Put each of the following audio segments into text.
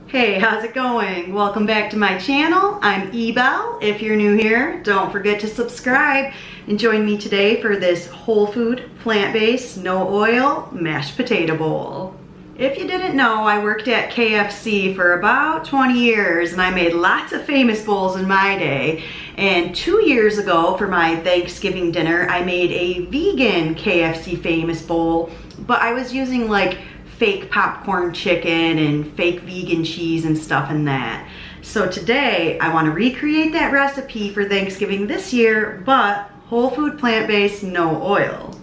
Hey, how's it going? Welcome back to my channel. I'm Ebel. If you're new here, don't forget to subscribe and join me today for this whole food, plant-based, no oil mashed potato bowl. If you didn't know, I worked at KFC for about 20 years and I made lots of famous bowls in my day. And 2 years ago for my Thanksgiving dinner, I made a vegan KFC famous bowl, but I was using like fake popcorn chicken and fake vegan cheese and stuff in that. So today I want to recreate that recipe for Thanksgiving this year, but whole food, plant-based, no oil.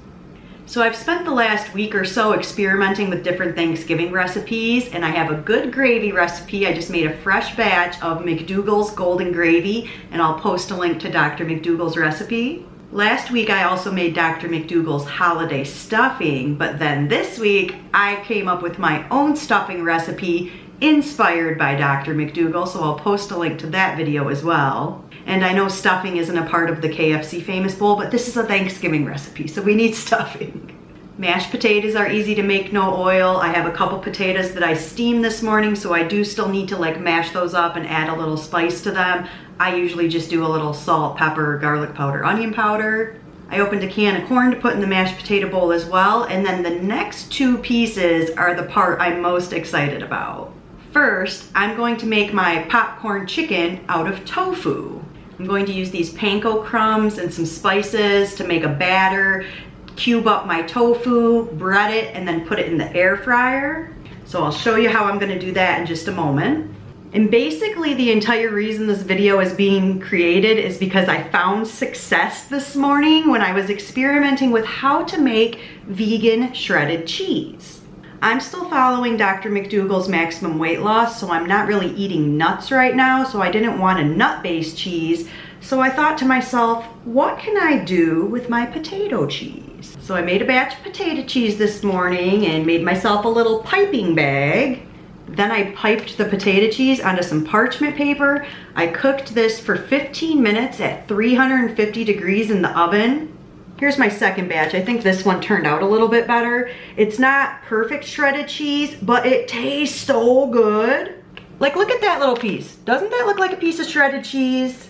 So I've spent the last week or so experimenting with different Thanksgiving recipes, and I have a good gravy recipe. I just made a fresh batch of McDougall's golden gravy, and I'll post a link to Dr. McDougall's recipe. Last week I also made Dr. McDougall's holiday stuffing, but then this week I came up with my own stuffing recipe inspired by Dr. McDougall, so I'll post a link to that video as well. And I know stuffing isn't a part of the KFC famous bowl, but this is a Thanksgiving recipe, so we need stuffing. Mashed potatoes are easy to make, no oil. I have a couple potatoes that I steamed this morning, so I do still need to like mash those up and add a little spice to them. I usually just do a little salt, pepper, garlic powder, onion powder. I opened a can of corn to put in the mashed potato bowl as well, and then the next two pieces are the part I'm most excited about. First, I'm going to make my popcorn chicken out of tofu. I'm going to use these panko crumbs and some spices to make a batter, cube up my tofu, bread it, and then put it in the air fryer. So I'll show you how I'm gonna do that in just a moment. And basically the entire reason this video is being created is because I found success this morning when I was experimenting with how to make vegan shredded cheese. I'm still following Dr. McDougall's maximum weight loss, so I'm not really eating nuts right now, so I didn't want a nut-based cheese. So I thought to myself, what can I do with my potato cheese? So I made a batch of potato cheese this morning and made myself a little piping bag. Then I piped the potato cheese onto some parchment paper. I cooked this for 15 minutes at 350 degrees in the oven. Here's my second batch. I think this one turned out a little bit better. It's not perfect shredded cheese, but it tastes so good. Like, look at that little piece. Doesn't that look like a piece of shredded cheese?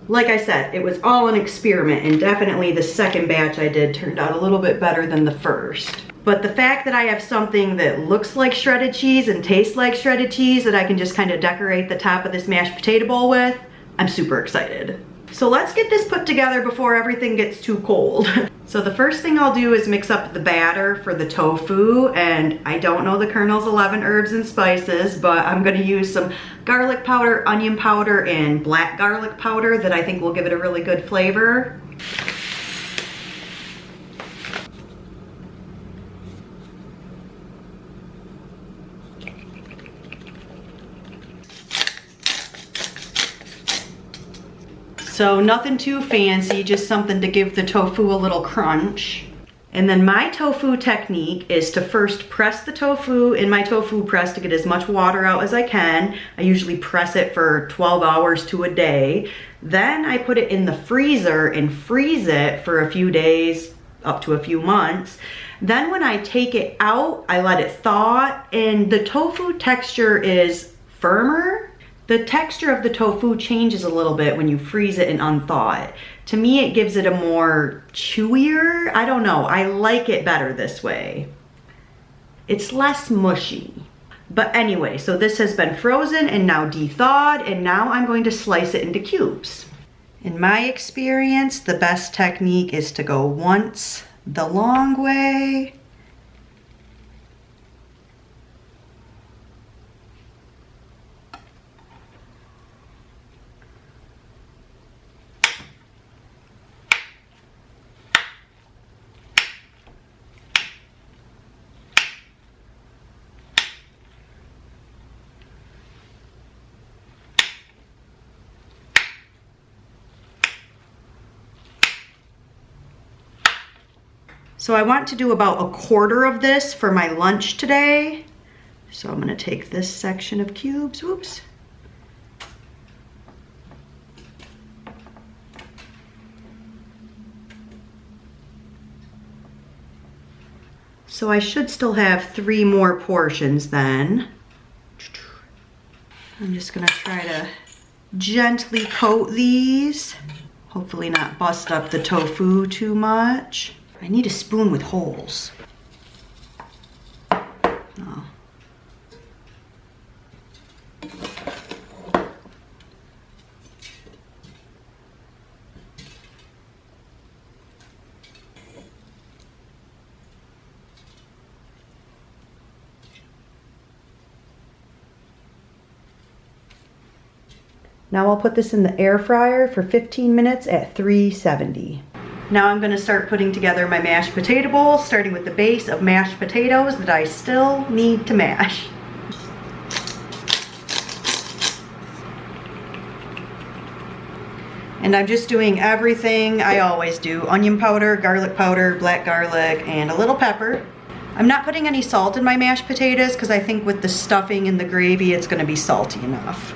Like I said, it was all an experiment, and definitely the second batch I did turned out a little bit better than the first. But the fact that I have something that looks like shredded cheese and tastes like shredded cheese that I can just kind of decorate the top of this mashed potato bowl with, I'm super excited. So let's get this put together before everything gets too cold. So the first thing I'll do is mix up the batter for the tofu, and I don't know the Colonel's 11 herbs and spices, but I'm gonna use some garlic powder, onion powder, and black garlic powder that I think will give it a really good flavor. So nothing too fancy, just something to give the tofu a little crunch. And then my tofu technique is to first press the tofu in my tofu press to get as much water out as I can. I usually press it for 12 hours to a day. Then I put it in the freezer and freeze it for a few days, up to a few months. Then when I take it out, I let it thaw, and the tofu texture is firmer. The texture of the tofu changes a little bit when you freeze it and unthaw it. To me, it gives it a more chewier, I don't know, I like it better this way. It's less mushy. But anyway, so this has been frozen and now de-thawed, and now I'm going to slice it into cubes. In my experience, the best technique is to go once the long way, So I want to do about a quarter of this for my lunch today. So I'm gonna take this section of cubes, whoops. So I should still have 3 more portions then. I'm just gonna try to gently coat these. Hopefully not bust up the tofu too much. I need a spoon with holes. Oh. Now I'll put this in the air fryer for 15 minutes at 370. Now I'm gonna start putting together my mashed potato bowl, starting with the base of mashed potatoes that I still need to mash. And I'm just doing everything I always do. Onion powder, garlic powder, black garlic, and a little pepper. I'm not putting any salt in my mashed potatoes because I think with the stuffing and the gravy, it's gonna be salty enough.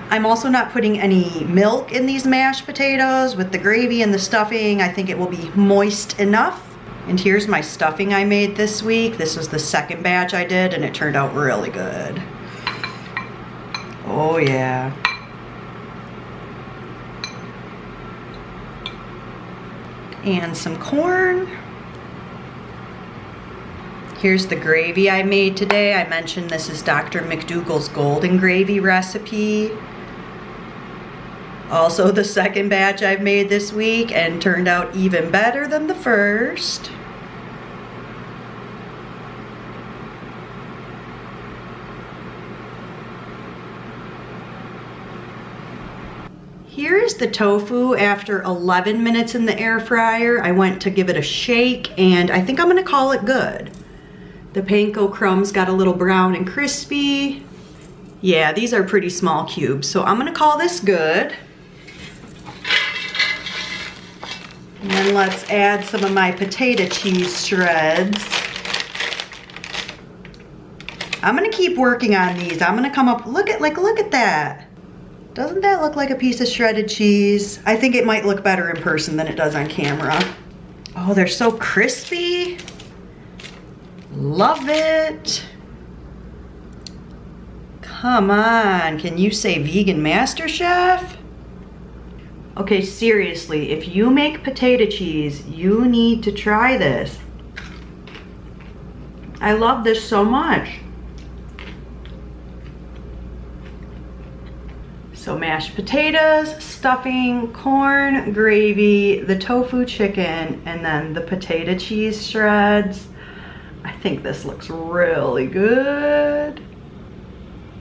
I'm also not putting any milk in these mashed potatoes. With the gravy and the stuffing, I think it will be moist enough. And here's my stuffing I made this week. This was the second batch I did, and it turned out really good. Oh yeah. And some corn. Here's the gravy I made today. I mentioned this is Dr. McDougall's golden gravy recipe. Also the second batch I've made this week and turned out even better than the first. Here's the tofu after 11 minutes in the air fryer. I went to give it a shake and I think I'm gonna call it good. The panko crumbs got a little brown and crispy. Yeah, these are pretty small cubes, so I'm gonna call this good. And then let's add some of my potato cheese shreds. I'm gonna keep working on these. I'm gonna come up, look at that. Doesn't that look like a piece of shredded cheese? I think it might look better in person than it does on camera. Oh, they're so crispy. Love it. Come on, can you say vegan master chef? Okay, seriously, if you make potato cheese, you need to try this. I love this so much. So mashed potatoes, stuffing, corn, gravy, the tofu chicken, and then the potato cheese shreds. I think this looks really good.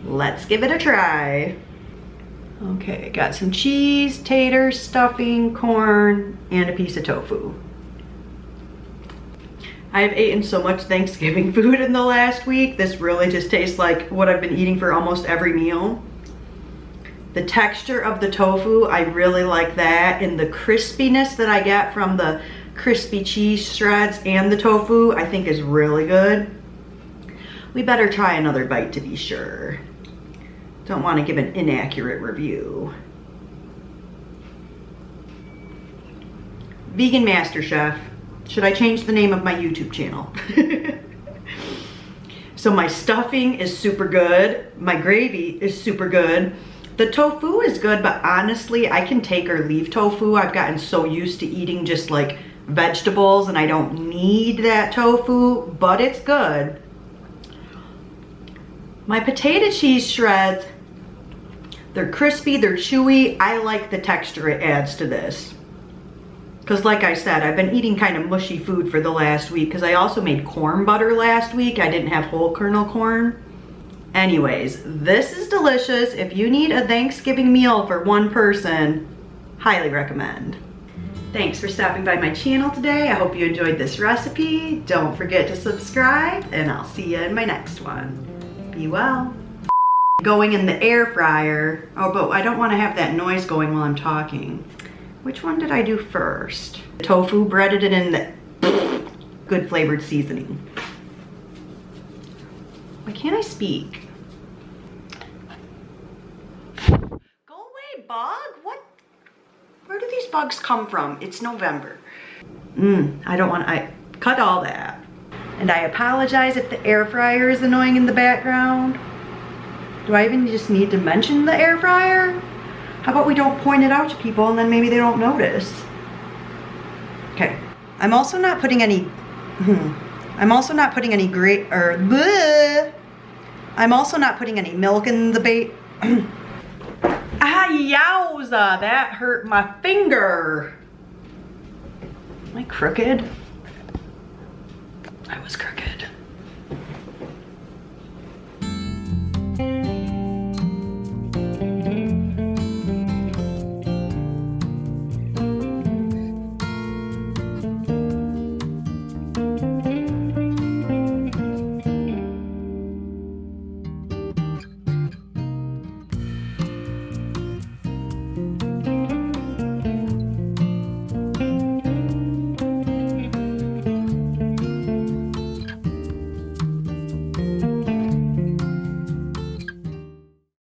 Let's give it a try. Okay, got some cheese, taters, stuffing, corn, and a piece of tofu. I've eaten so much Thanksgiving food in the last week. This really just tastes like what I've been eating for almost every meal. The texture of the tofu, I really like that, and the crispiness that I get from the crispy cheese shreds and the tofu, I think is really good. We better try another bite to be sure. Don't want to give an inaccurate review. Vegan Master Chef. Should I change the name of my YouTube channel? So my stuffing is super good. My gravy is super good. The tofu is good, but honestly, I can take or leave tofu. I've gotten so used to eating just like vegetables and I don't need that tofu, but it's good. My potato cheese shreds, they're crispy, they're chewy. I like the texture it adds to this. Because like I said, I've been eating kind of mushy food for the last week because I also made corn butter last week. I didn't have whole kernel corn. Anyways, this is delicious. If you need a Thanksgiving meal for one person, highly recommend. Thanks for stopping by my channel today. I hope you enjoyed this recipe. Don't forget to subscribe and I'll see you in my next one. Be well. Going in the air fryer. Oh, but I don't want to have that noise going while I'm talking. Which one did I do first? Tofu, breaded it in the good flavored seasoning. Why can't I speak? Go away, bug. What? Where do these bugs come from? It's November. I don't want to, cut all that. And I apologize if the air fryer is annoying in the background. Do I even just need to mention the air fryer? How about we don't point it out to people and then maybe they don't notice? Okay. I'm also not putting any I'm also not putting any I'm also not putting any milk in the bait. Ah, yowza, that hurt my finger. Am I crooked?